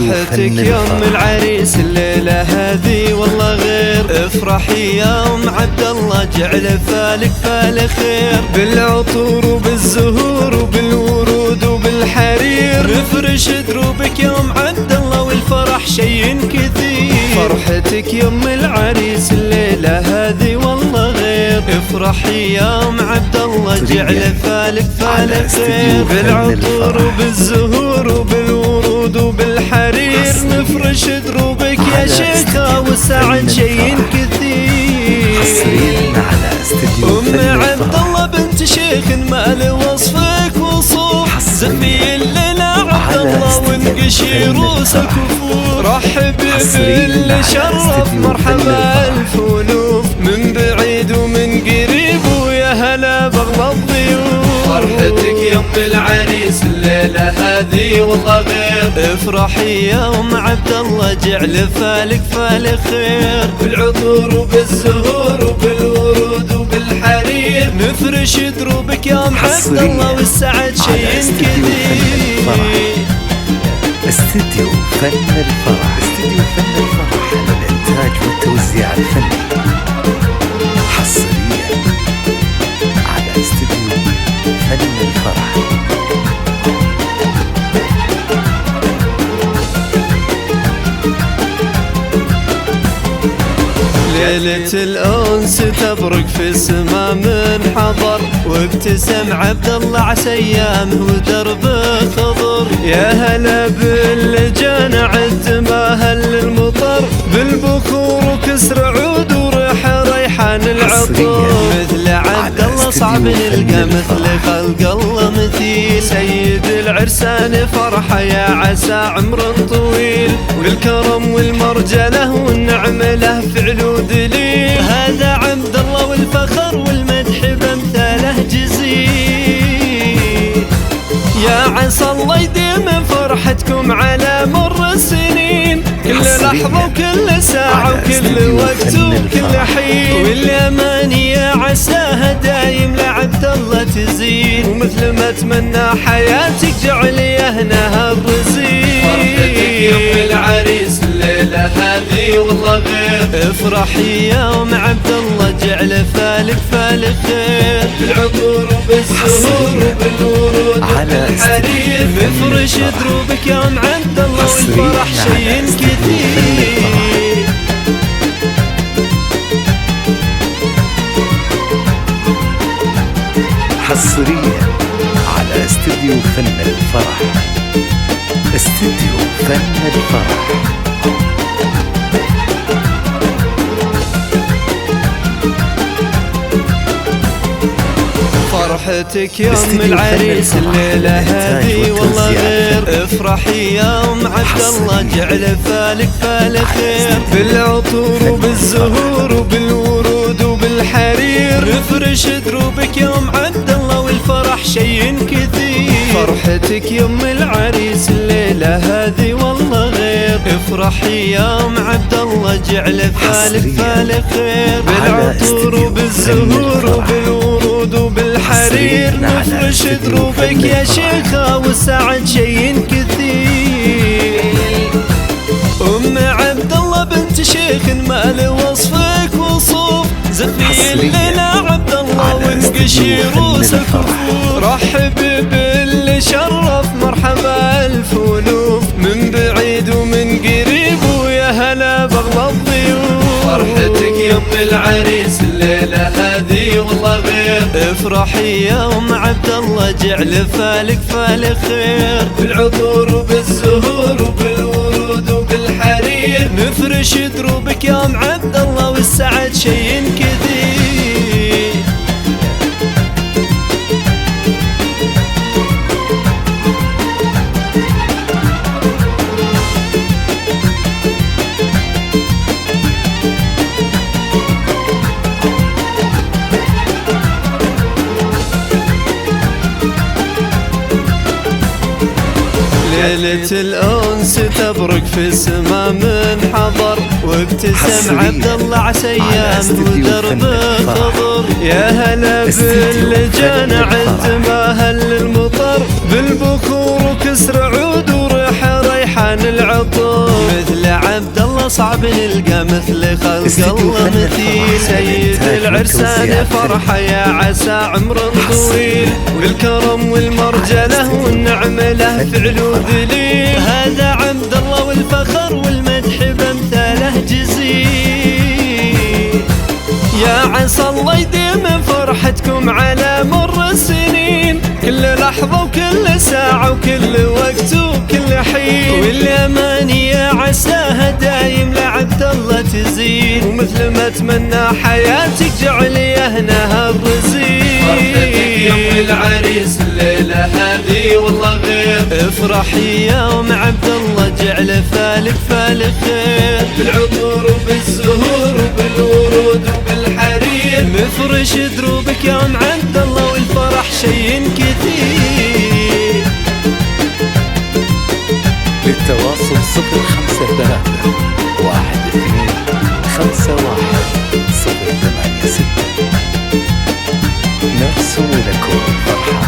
فرحتك يوم العريس الليلة هذه والله غير. افرحي يا ام عبد الله جعل فالك فال خير، بالعطور وبالزهور وبالورود وبالحرير نفرش دروبك يا ام عبد الله والفرح شي كثير. فرحتك يوم العريس الليلة هذه والله غير. افرحي يا ام عبد الله جعل فالك فال خير، بالعطور وبالزهور وبالورود وبالحرير نفرش دروبك يا شيخة والسعد شي كثير. ام عبد الله بنت شيخ ما له وصفك وصوف، زفي الليلة عبد الله ونقشي روسك كفور. رحب باللي شرف مرحبا الف ولوف، من بعيد ومن قريب ويا هلا بغلى الضيوف. فرحتك يوم العريس الليلة هذه والله غير. افرحي يا ام عبد الله جعل فالك فال خير، بالعطور وبالزهور وبالورود وبالحرير نفرش دروبك يا ام عبد الله والسعد شي كثير. استديو فن الفرح، استديو فن الفرح للإنتاج والتوزيع الفني، حصريا على استديو فن الفرح. ليلة الأنس تبرق في السما من حضر، وابتسم عبد الله عسيامه ودربه خضر. يا هلا باللي جانا عتماهل للمطر، بالبخور وكسر عود وريح ريحان العطر. مثل عبد الله صعب نلقى مثل خلق الله مثيل، سيد العرسان فرحة يا عسى عمر طويل، والكرم والمرجله والنعمة له فعل ودليل. هذا عبد الله والفخر والمدح بامثاله جزيل. يا عسى الله يديم فرحتكم على مر السنين، كل لحظة وكل ساعة وكل وقت وكل حين، والأماني يا عساها دايم لعبد الله تزين، ومثل ما اتمنى حياتك جعل يهنها الرزين. فرحتك يوم العريس الليلة هذه والله غير. افرحي يا ام عبد الله جعل فالك فال خير، بالعطور وبالزهور وبالورود وبالحرير نفرش دروبك يا ام عبد الله والفرح شي كثير. حصريا على استديو فن الفرح، استديو فن الفرح. فرحتك يوم العريس الليلة هذه والله غير. افرحي يا ام عبد الله جعل فالك فال خير، بالعطور وبالزهور وبالورود وبالحرير نفرش دروبك يا ام عبد الله والفرح شي كثير. فرحتك يوم العريس الليلة هذه والله غير. افرحي يا ام عبد الله جعل فالك فال خير، بالعطور وبالزهور وبالورود وبالحرير نفرش دروبك يا شيخة والسعد شي كثير. ام عبد الله بنت شيخ ما له وصفك وصوف، زفي الليلة عبد الله ونقشي روسك كفور. رحب باللي شرف مرحبا الف ولوف، من بعيد ومن قريب ويا هلا بغلى الضيوف. فرحتك يوم العريس الليلة هذه والله غير. افرحي يا ام عبد الله جعل فالك فال خير، بالعطور وبالزهور وبالورود وبالحرير نفرش دروبك يا ام عبد الله والسعد شي كثير. ليلة الأنس تبرق في السما من حضر، وابتسم عبد الله عسيامه ودربه خضر. يا هلا باللي جانا عتماهل للمطر، بالبخور وكسر عود وريح ريحان العطور، مثل عبد الله صعب نلقى مثل خلق الله مثيل. سيد العرسان فرحة يا عسى عمر طويل، والكرم والمرجله والنعمة له فعل ودليل. هذا عبد الله والفخر والمدح بامثاله جزيل. يا عسى الله يديم فرحتكم على مر السنين، كل لحظة وكل ساعة وكل وقت وكل حين. والأماني يا عساها دايم لعبد الله تزين، ومثل ما اتمنى حياتك جعل يهنها الرزين. فرحتك يوم العريس الليلة هذه والله غير، افرحي يوم عبد الله جعل فالك فالك خير. بالعطور وبالزهور وبالورود وبالحرير، مفرش دروبك يوم عبد الله والفرح شي كثير. للتواصل 0531251086 نرسم لكم الفرحة.